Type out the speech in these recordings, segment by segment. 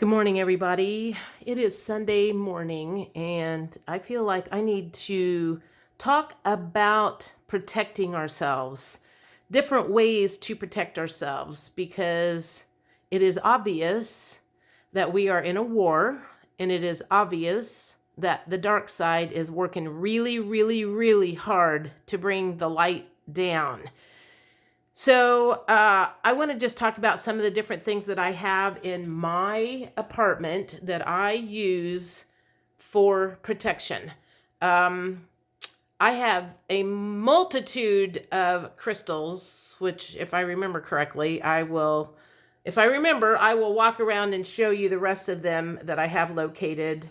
Good morning, everybody. It is Sunday morning, and I feel like I need to talk about protecting ourselves, different ways to protect ourselves, because it is obvious that we are in a war, and it is obvious that the dark side is working really, really, really hard to bring the light down. So I want to just talk about some of the different things that I have in my apartment that I use for protection. Um, I have a multitude of crystals, which, if I remember correctly, I will walk around and show you the rest of them that I have located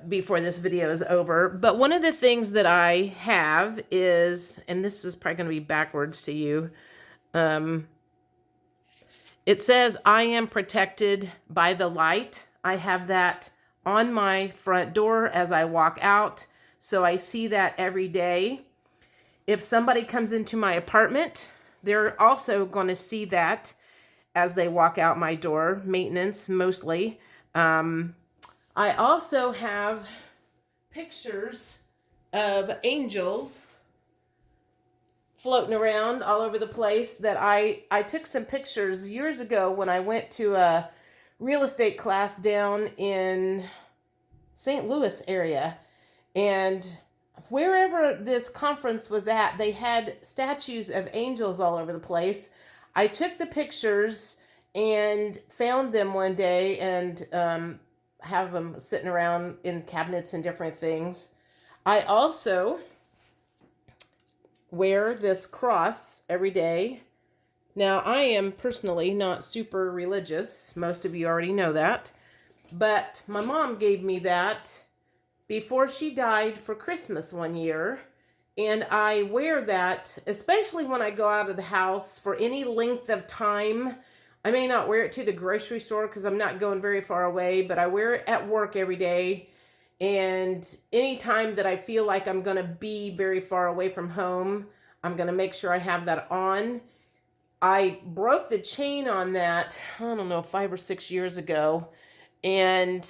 before this video is over. But one of the things that I have is, and this is probably going to be backwards to you, it says, I am protected by the light. I have that on my front door as I walk out. So I see that every day. If somebody comes into my apartment, they're also going to see that as they walk out my door, maintenance mostly. I also have pictures of angels floating around all over the place that I took some pictures years ago when I went to a real estate class down in St. Louis area. And wherever this conference was at, they had statues of angels all over the place. I took the pictures and found them one day and have them sitting around in cabinets and different things. I also wear this cross every day. Now, I am personally not super religious. Most of you already know that. But my mom gave me that before she died for Christmas one year. And I wear that, especially when I go out of the house for any length of time. I may not wear it to the grocery store because I'm not going very far away, but I wear it at work every day. And anytime that I feel like I'm going to be very far away from home, I'm going to make sure I have that on. I broke the chain on that, I don't know, 5 or 6 years ago. And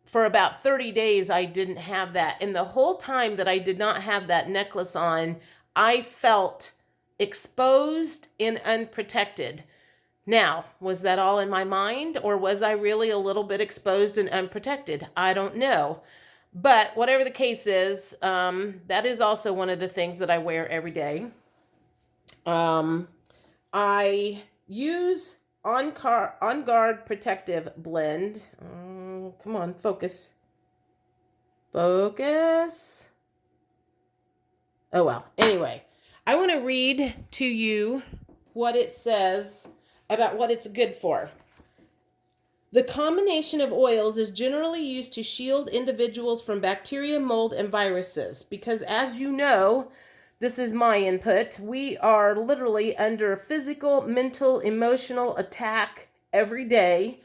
for about 30 days, I didn't have that. And the whole time that I did not have that necklace on, I felt exposed and unprotected. Now, was that all in my mind, or was I really a little bit exposed and unprotected? I don't know. But whatever the case is, that is also one of the things that I wear every day. I use On Guard Protective Blend. Come on, focus. Focus. Oh, well. Anyway, I want to read to you what it says about what it's good for. The combination of oils is generally used to shield individuals from bacteria, mold, and viruses because, as you know, this is my input, we are literally under physical, mental, emotional attack every day.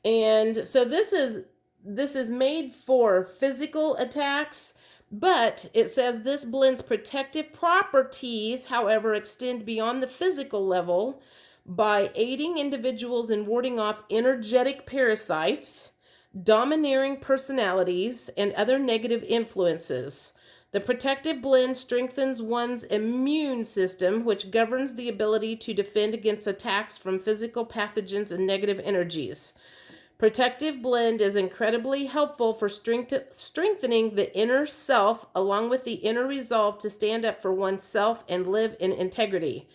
And so this is made for physical attacks, but it says this blend's protective properties, however, extend beyond the physical level by aiding individuals in warding off energetic parasites, domineering personalities, and other negative influences. The protective blend strengthens one's immune system, which governs the ability to defend against attacks from physical pathogens and negative energies. Protective blend is incredibly helpful for strengthening the inner self, along with the inner resolve to stand up for oneself and live in integrity.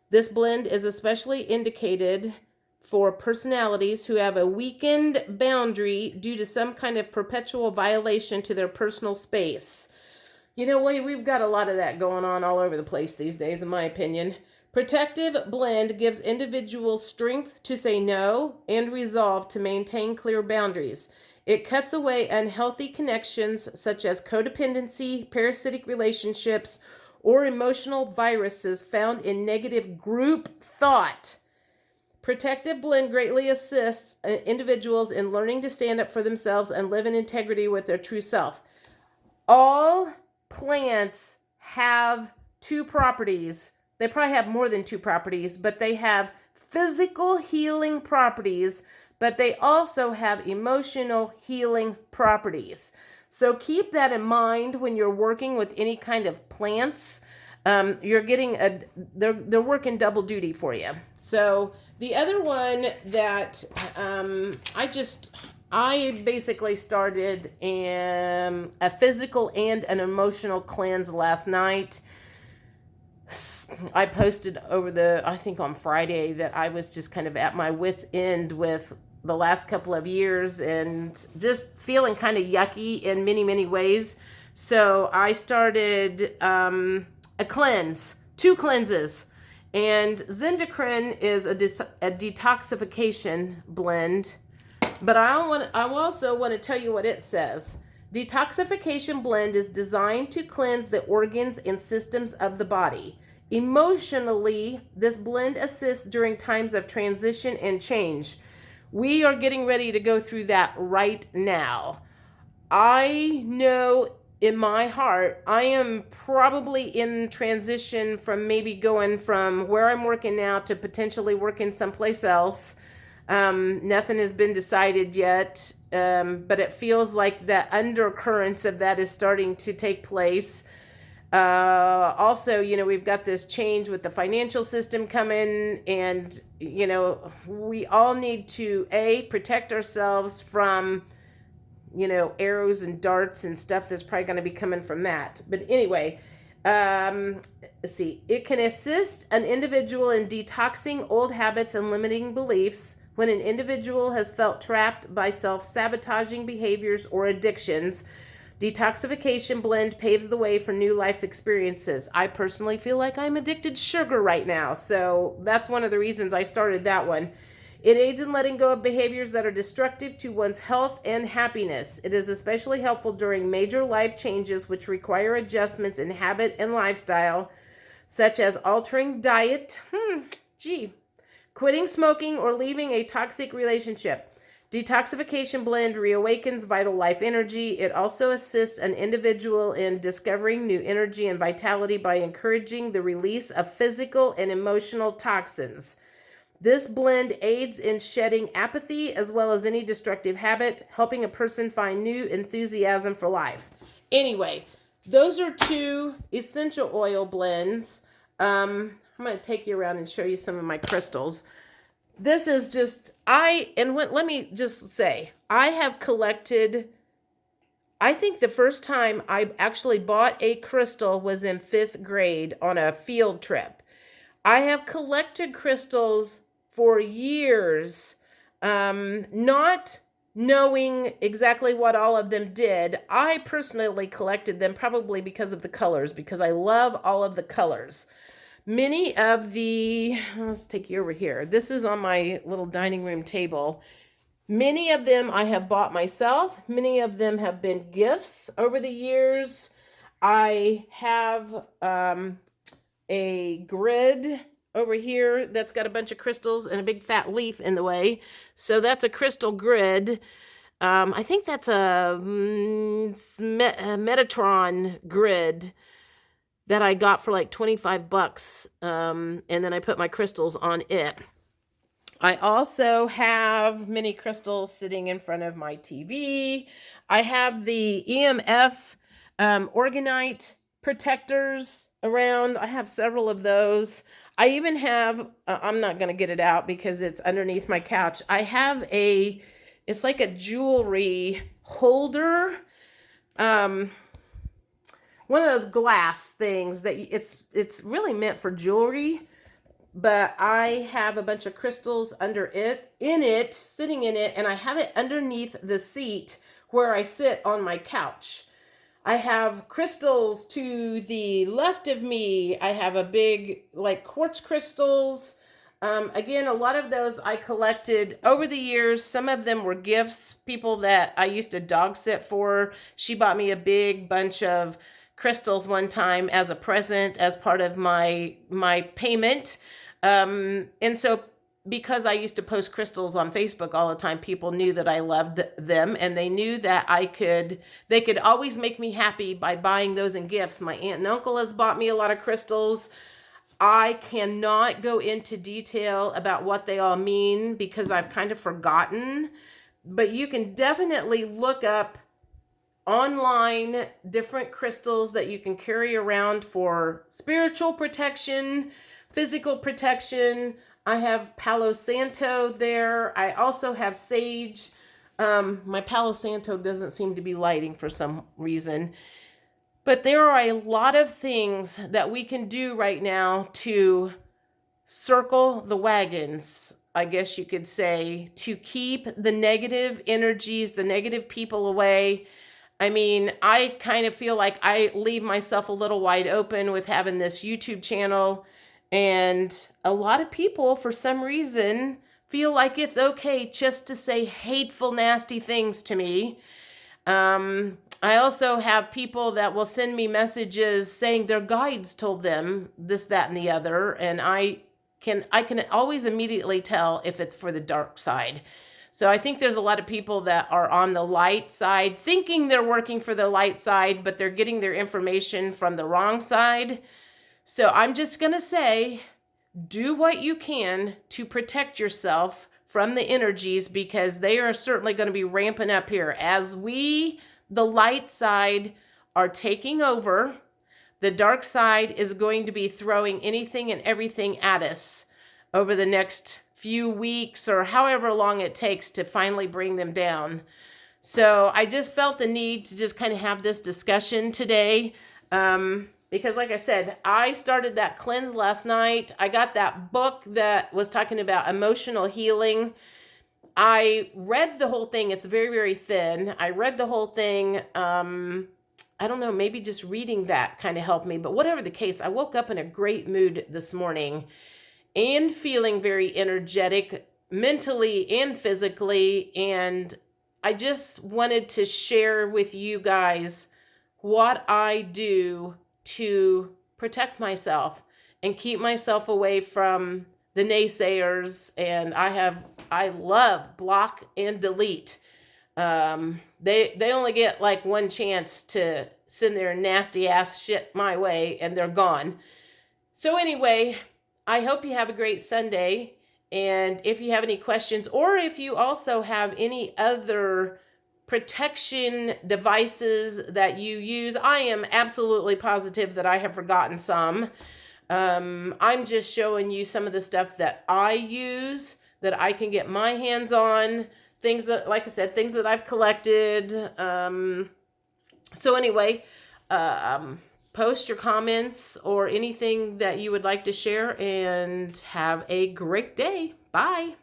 This blend is especially indicated for personalities who have a weakened boundary due to some kind of perpetual violation to their personal space. You know, we've got a lot of that going on all over the place these days, in my opinion. Protective blend gives individuals strength to say no and resolve to maintain clear boundaries. It cuts away unhealthy connections such as codependency, parasitic relationships, or emotional viruses found in negative group thought. Protective blend greatly assists individuals in learning to stand up for themselves and live in integrity with their true self. All plants have two properties. They probably have more than two properties, but they have physical healing properties, but they also have emotional healing properties. So keep that in mind when you're working with any kind of plants. You're getting they're working double duty for you. So the other one that I basically started a physical and an emotional cleanse last night. I posted I think on Friday, that I was just kind of at my wit's end with the last couple of years and just feeling kind of yucky in many, many ways. So I started a cleanse, 2 cleanses. And Zendocrine is a detoxification blend. But I also want to tell you what it says. Detoxification Blend is designed to cleanse the organs and systems of the body. Emotionally, this blend assists during times of transition and change. We are getting ready to go through that right now. I know in my heart, I am probably in transition from maybe going from where I'm working now to potentially working someplace else. Nothing has been decided yet, but it feels like the undercurrents of that is starting to take place. Also, we've got this change with the financial system coming, and, we all need to, protect ourselves from, arrows and darts and stuff that's probably going to be coming from that. But anyway, let's see. It can assist an individual in detoxing old habits and limiting beliefs when an individual has felt trapped by self-sabotaging behaviors or addictions. Detoxification Blend paves the way for new life experiences. I personally feel like I'm addicted to sugar right now, so that's one of the reasons I started that one. It aids in letting go of behaviors that are destructive to one's health and happiness. It is especially helpful during major life changes which require adjustments in habit and lifestyle, such as altering diet, quitting smoking, or leaving a toxic relationship. Detoxification Blend reawakens vital life energy. It also assists an individual in discovering new energy and vitality by encouraging the release of physical and emotional toxins. This blend aids in shedding apathy as well as any destructive habit, helping a person find new enthusiasm for life. Anyway, those are 2 essential oil blends. I'm going to take you around and show you some of my crystals. This is just, let me just say, I have collected, I think the first time I actually bought a crystal was in 5th grade on a field trip. I have collected crystals for years, not knowing exactly what all of them did. I personally collected them probably because of the colors, because I love all of the colors. Many of the, let's take you over here. This is on my little dining room table. Many of them I have bought myself. Many of them have been gifts over the years. I have a grid over here that's got a bunch of crystals and a big fat leaf in the way. So that's a crystal grid. I think that's a Metatron grid that I got for like $25. And then I put my crystals on it. I also have many crystals sitting in front of my TV. I have the EMF Organite protectors around. I have several of those. I even have, I'm not going to get it out because it's underneath my couch. I have it's like a jewelry holder. One of those glass things that it's really meant for jewelry, but I have a bunch of crystals sitting in it, and I have it underneath the seat where I sit on my couch. I have crystals to the left of me. I have a big, like, quartz crystals. Again, a lot of those I collected over the years. Some of them were gifts. People that I used to dog sit for. She bought me a big bunch of crystals one time as a present, as part of my payment. And so because I used to post crystals on Facebook all the time, people knew that I loved them, and they knew that they could always make me happy by buying those in gifts. My aunt and uncle has bought me a lot of crystals. I cannot go into detail about what they all mean because I've kind of forgotten, but you can definitely look up online different crystals that you can carry around for spiritual protection, physical protection. I have Palo Santo there. I also have sage. My Palo Santo doesn't seem to be lighting for some reason. But there are a lot of things that we can do right now to circle the wagons, I guess you could say, to keep the negative energies, the negative people away. I mean, I kind of feel like I leave myself a little wide open with having this YouTube channel. And a lot of people, for some reason, feel like it's okay just to say hateful, nasty things to me. I also have people that will send me messages saying their guides told them this, that, and the other. And I can always immediately tell if it's for the dark side. So I think there's a lot of people that are on the light side thinking they're working for the light side, but they're getting their information from the wrong side. So I'm just going to say, do what you can to protect yourself from the energies, because they are certainly going to be ramping up here. As we, the light side, are taking over, the dark side is going to be throwing anything and everything at us over the next few weeks or however long it takes to finally bring them down. So I just felt the need to just kind of have this discussion today. Because like I said, I started that cleanse last night. I got that book that was talking about emotional healing. I read the whole thing. It's very, very thin. I read the whole thing. I don't know, maybe just reading that kind of helped me. But whatever the case, I woke up in a great mood this morning and feeling very energetic mentally and physically. And I just wanted to share with you guys what I do to protect myself and keep myself away from the naysayers. And I love block and delete. They only get like one chance to send their nasty ass shit my way and they're gone. So anyway, I hope you have a great Sunday. And if you have any questions, or if you also have any other protection devices that you use, I am absolutely positive that I have forgotten some. I'm just showing you some of the stuff that I use, that I can get my hands on, things that, like I said, things that I've collected. So anyway, post your comments or anything that you would like to share, and have a great day. Bye.